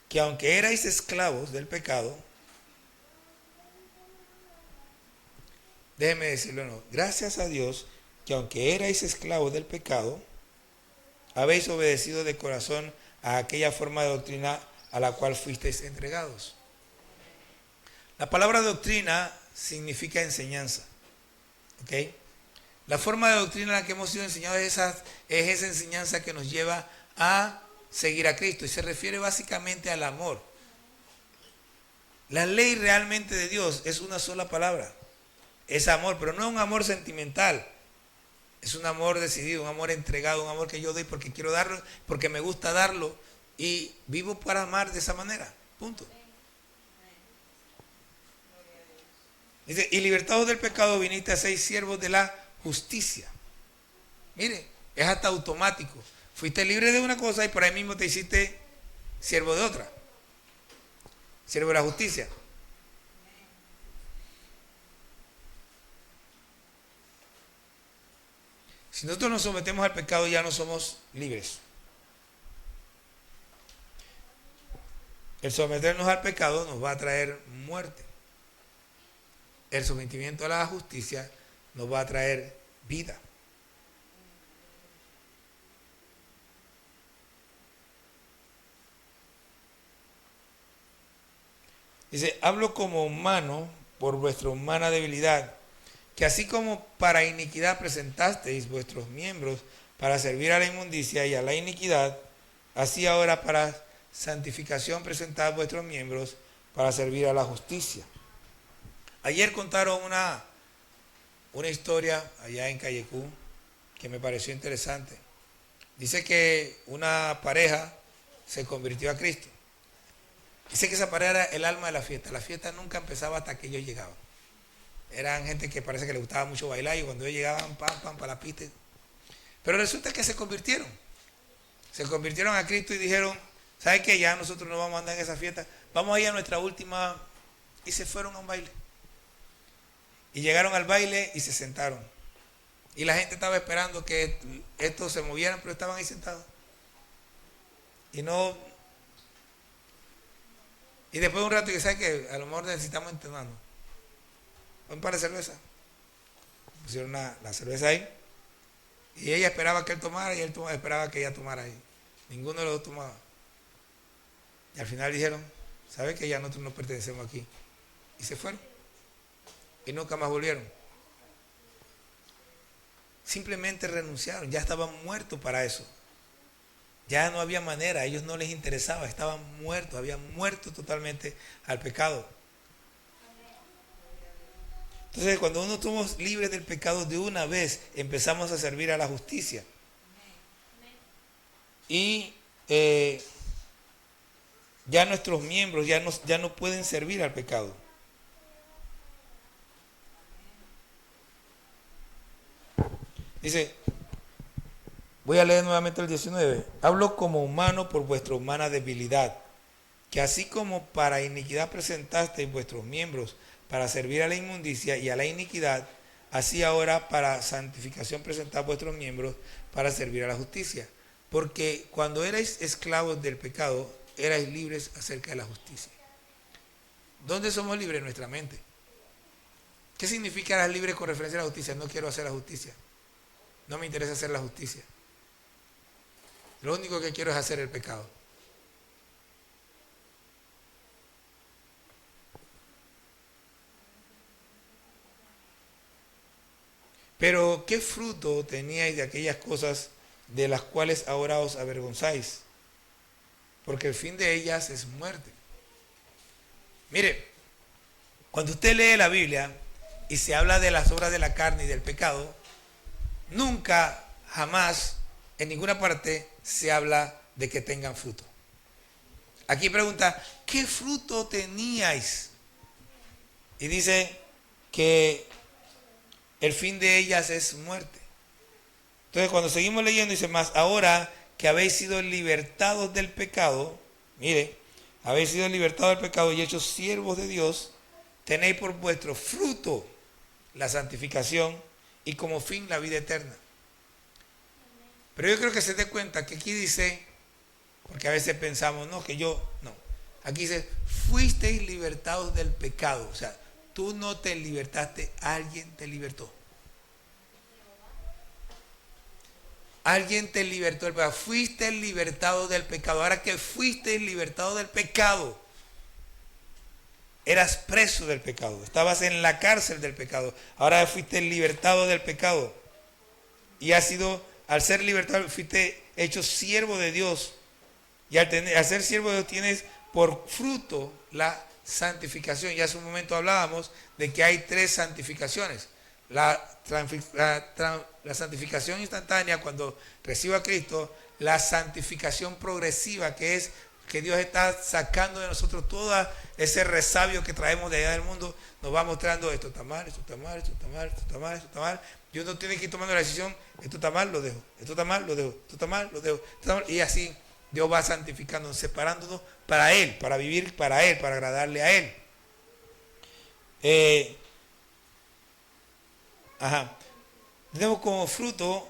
Speaker 1: que aunque erais esclavos del pecado, déjeme decirlo, no, gracias a Dios que aunque erais esclavos del pecado, habéis obedecido de corazón a aquella forma de doctrina a la cual fuisteis entregados. La palabra doctrina significa enseñanza. ¿Ok? La forma de doctrina en la que hemos sido enseñados es esa enseñanza que nos lleva a seguir a Cristo y se refiere básicamente al amor. La ley realmente de Dios es una sola palabra, es amor, pero no es un amor sentimental, es un amor decidido, un amor entregado, un amor que yo doy porque quiero darlo, porque me gusta darlo y vivo para amar de esa manera, punto. Dice, y libertados del pecado viniste a ser siervos de la justicia. Mire, es hasta automático. Fuiste libre de una cosa y por ahí mismo te hiciste siervo de otra. Siervo de la justicia. Si nosotros nos sometemos al pecado ya no somos libres. El someternos al pecado nos va a traer muerte. El sometimiento a la justicia nos va a traer vida. Dice, hablo como humano por vuestra humana debilidad, que así como para iniquidad presentasteis vuestros miembros para servir a la inmundicia y a la iniquidad, así ahora para santificación presentad vuestros miembros para servir a la justicia. Ayer contaron una historia allá en Callecú que me pareció interesante. Dice que una pareja se convirtió a Cristo. Dice que esa pareja era el alma de la fiesta. La fiesta nunca empezaba hasta que ellos llegaban. Eran gente que parece que les gustaba mucho bailar y cuando ellos llegaban, pam, para la pista. Pero resulta que se convirtieron. Se convirtieron a Cristo y dijeron, ¿sabe qué? Ya nosotros no vamos a andar en esa fiesta. Vamos a ir a nuestra última. Y se fueron a un baile. Y llegaron al baile y se sentaron. Y la gente estaba esperando que estos se movieran, pero estaban ahí sentados. Y no. Y después de un rato, y ¿sabe qué? A lo mejor necesitamos entrenarnos. Un par de cerveza. Pusieron la cerveza ahí. Y ella esperaba que él tomara y él esperaba que ella tomara ahí. Ninguno de los dos tomaba. Y al final dijeron, ¿sabe que ya nosotros no pertenecemos aquí? Y se fueron. Y nunca más volvieron. Simplemente renunciaron. Ya estaban muertos para eso. Ya no había manera. A ellos no les interesaba. Estaban muertos. Habían muerto totalmente al pecado. Entonces, cuando uno somos libres del pecado de una vez, empezamos a servir a la justicia. Y ya nuestros miembros ya no pueden servir al pecado. Dice, voy a leer nuevamente el 19. Hablo como humano por vuestra humana debilidad, que así como para iniquidad presentasteis vuestros miembros para servir a la inmundicia y a la iniquidad, así ahora para santificación presentad vuestros miembros para servir a la justicia. Porque cuando erais esclavos del pecado, erais libres acerca de la justicia. ¿Dónde somos libres? En nuestra mente. ¿Qué significa eras libre con referencia a la justicia? No quiero hacer la justicia. No me interesa hacer la justicia. Lo único que quiero es hacer el pecado. Pero ¿qué fruto teníais de aquellas cosas de las cuales ahora os avergonzáis? Porque el fin de ellas es muerte. Mire, cuando usted lee la Biblia y se habla de las obras de la carne y del pecado, nunca, jamás, en ninguna parte se habla de que tengan fruto. Aquí pregunta, ¿qué fruto teníais? Y dice que el fin de ellas es muerte. Entonces cuando seguimos leyendo dice más, ahora que habéis sido libertados del pecado, mire, habéis sido libertados del pecado y hechos siervos de Dios, tenéis por vuestro fruto la santificación y como fin la vida eterna. Pero yo creo que se dé cuenta que aquí dice, porque a veces pensamos, no, que yo, no. Aquí dice, fuisteis libertados del pecado. O sea, tú no te libertaste, alguien te libertó. Alguien te libertó del pecado. Fuiste libertado del pecado. Ahora que fuiste libertado del pecado, eras preso del pecado. Estabas en la cárcel del pecado. Ahora fuiste libertado del pecado. Y has sido, al ser libertado, fuiste hecho siervo de Dios. Y al ser siervo de Dios tienes por fruto la santificación. Ya hace un momento hablábamos de que hay 3 santificaciones. La santificación instantánea cuando recibo a Cristo, la santificación progresiva que es que Dios está sacando de nosotros todo ese resabio que traemos de allá del mundo, nos va mostrando esto está mal, esto está mal, esto está mal, esto está mal, esto está mal. Y uno tiene que ir tomando la decisión, esto está mal, lo dejo, esto está mal, lo dejo, esto está mal, lo dejo, esto está mal. Y así Dios va santificándonos, separándonos para Él, para vivir para Él, para agradarle a Él. Tenemos como fruto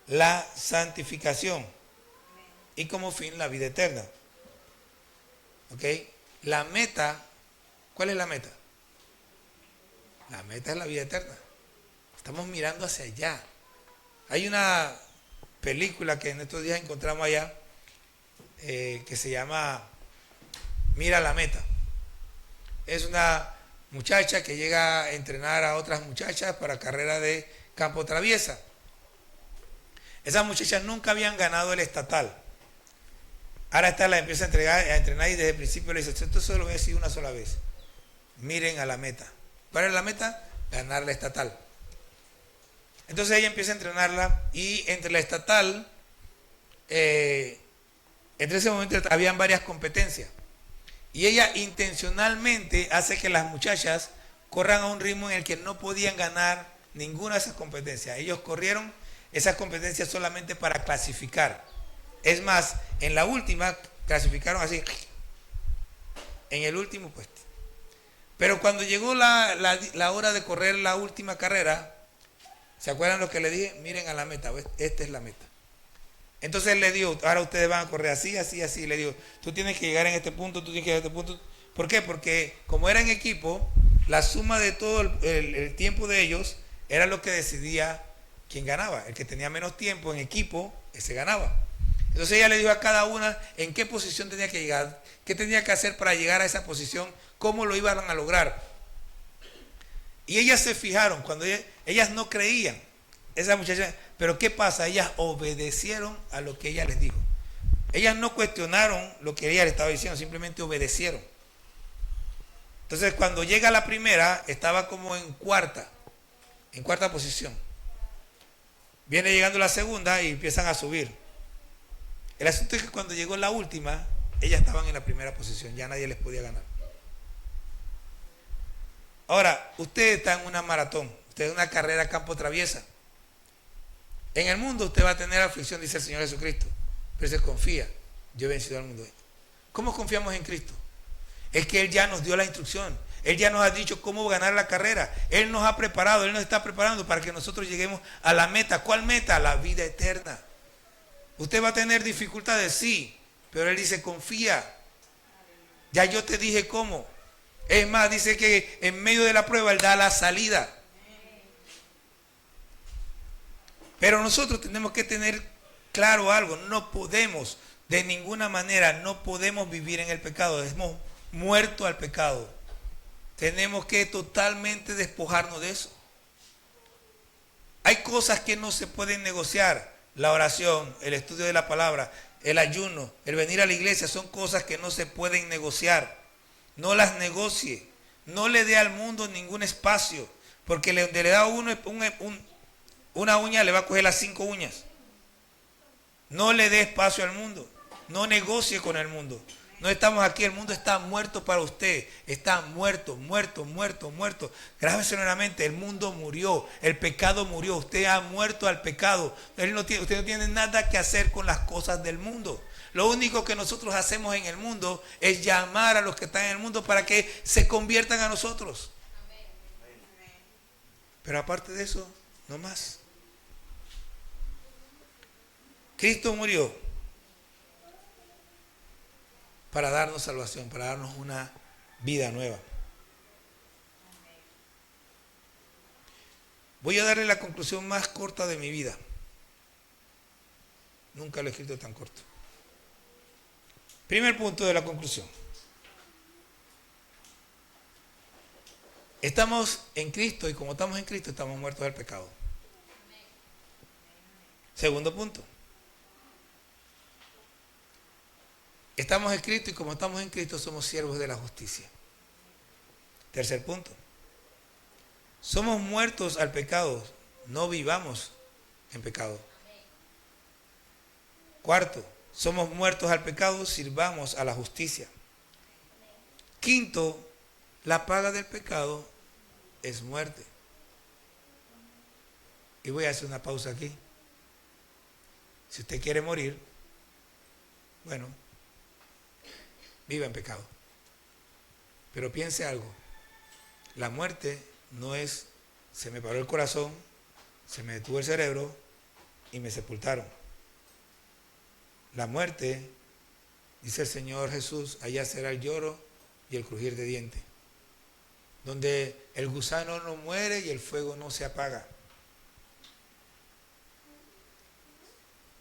Speaker 1: la santificación y como fin la vida eterna. ¿Ok? La meta, ¿cuál es la meta? La meta es la vida eterna. Estamos mirando hacia allá. Hay una película que en estos días encontramos allá que se llama Mira la meta. Es una muchacha que llega a entrenar a otras muchachas para carrera de campo traviesa. Esas muchachas nunca habían ganado el estatal. Ahora esta la empieza a entrenar y desde el principio le dice, esto solo lo voy a decir una sola vez. Miren a la meta. ¿Cuál es la meta? Ganar la estatal. Entonces ella empieza a entrenarla y entre la estatal, entre ese momento habían varias competencias. Y ella intencionalmente hace que las muchachas corran a un ritmo en el que no podían ganar ninguna de esas competencias. Ellos corrieron esas competencias solamente para clasificar. Es más, en la última clasificaron así, en el último puesto. Pero cuando llegó la hora de correr la última carrera, ¿se acuerdan lo que le dije? Miren a la meta, esta es la meta. Entonces le digo, ahora ustedes van a correr así, así, así. Le digo, tú tienes que llegar en este punto, tú tienes que llegar en este punto. ¿Por qué? Porque como era en equipo, la suma de todo el tiempo de ellos era lo que decidía quién ganaba. El que tenía menos tiempo en equipo, ese ganaba. Entonces ella le dijo a cada una en qué posición tenía que llegar, qué tenía que hacer para llegar a esa posición, cómo lo iban a lograr. Y ellas se fijaron, cuando ellas no creían, esas muchachas, pero ¿qué pasa? Ellas obedecieron a lo que ella les dijo. Ellas no cuestionaron lo que ella les estaba diciendo, simplemente obedecieron. Entonces cuando llega la primera, estaba como en cuarta posición. Viene llegando la segunda y empiezan a subir. El asunto es que cuando llegó la última, ellas estaban en la primera posición, ya nadie les podía ganar. Ahora, usted está en una maratón, usted en una carrera campo traviesa. En el mundo usted va a tener aflicción, dice el Señor Jesucristo. Pero se confía, yo he vencido al mundo. ¿Cómo confiamos en Cristo? Es que Él ya nos dio la instrucción. Él ya nos ha dicho cómo ganar la carrera. Él nos ha preparado, Él nos está preparando para que nosotros lleguemos a la meta. ¿Cuál meta? La vida eterna. Usted va a tener dificultades, sí, pero Él dice, confía. Ya yo te dije cómo. Es más, dice que en medio de la prueba Él da la salida. Pero nosotros tenemos que tener claro algo. No podemos, de ninguna manera, no podemos vivir en el pecado. Hemos muerto al pecado. Tenemos que totalmente despojarnos de eso. Hay cosas que no se pueden negociar. La oración, el estudio de la palabra, el ayuno, el venir a la iglesia, son cosas que no se pueden negociar. No las negocie. No le dé al mundo ningún espacio. Porque donde le da a uno una uña, le va a coger las 5 uñas. No le dé espacio al mundo. No negocie con el mundo. No estamos aquí, el mundo está muerto para usted. Está muerto, muerto, muerto, muerto. Grábese en la mente, el mundo murió, el pecado murió. Usted ha muerto al pecado. Usted no tiene nada que hacer con las cosas del mundo. Lo único que nosotros hacemos en el mundo es llamar a los que están en el mundo para que se conviertan a nosotros. Pero aparte de eso, no más. Cristo murió para darnos salvación, para darnos una vida nueva. Voy a darle la conclusión más corta de mi vida. Nunca lo he escrito tan corto. Primer punto de la conclusión. Estamos en Cristo y como estamos en Cristo estamos muertos del pecado. Segundo punto. Estamos en Cristo y como estamos en Cristo somos siervos de la justicia. Tercer punto. Somos muertos al pecado, no vivamos en pecado. Cuarto, somos muertos al pecado, sirvamos a la justicia. Quinto, la paga del pecado es muerte. Y voy a hacer una pausa aquí. Si usted quiere morir, bueno, viva en pecado. Pero piense algo. La muerte no es, se me paró el corazón, se me detuvo el cerebro y me sepultaron. La muerte, dice el Señor Jesús, allá será el lloro y el crujir de dientes. Donde el gusano no muere y el fuego no se apaga.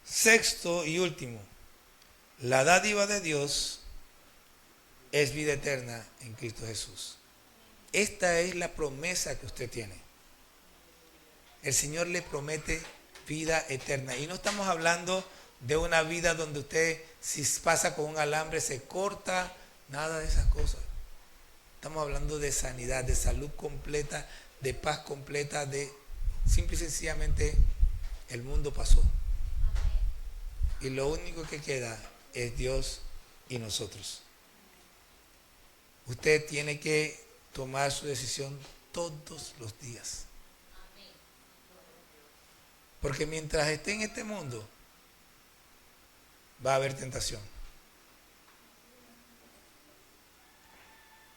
Speaker 1: Sexto y último, la dádiva de Dios es vida eterna en Cristo Jesús. Esta es la promesa que usted tiene. El Señor le promete vida eterna. Y no estamos hablando de una vida donde usted, si pasa con un alambre, se corta, nada de esas cosas. Estamos hablando de sanidad, de salud completa, de paz completa, de simple y sencillamente el mundo pasó. Y lo único que queda es Dios y nosotros. Usted tiene que tomar su decisión todos los días. Porque mientras esté en este mundo, va a haber tentación.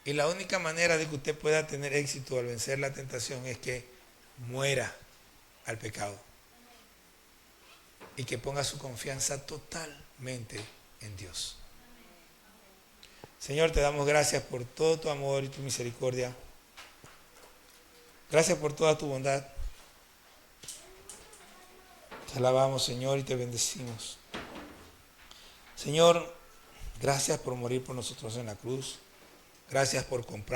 Speaker 1: Y la única manera de que usted pueda tener éxito al vencer la tentación es que muera al pecado. Y que ponga su confianza totalmente en Dios. Señor, te damos gracias por todo tu amor y tu misericordia. Gracias por toda tu bondad. Te alabamos, Señor, y te bendecimos. Señor, gracias por morir por nosotros en la cruz. Gracias por comprar.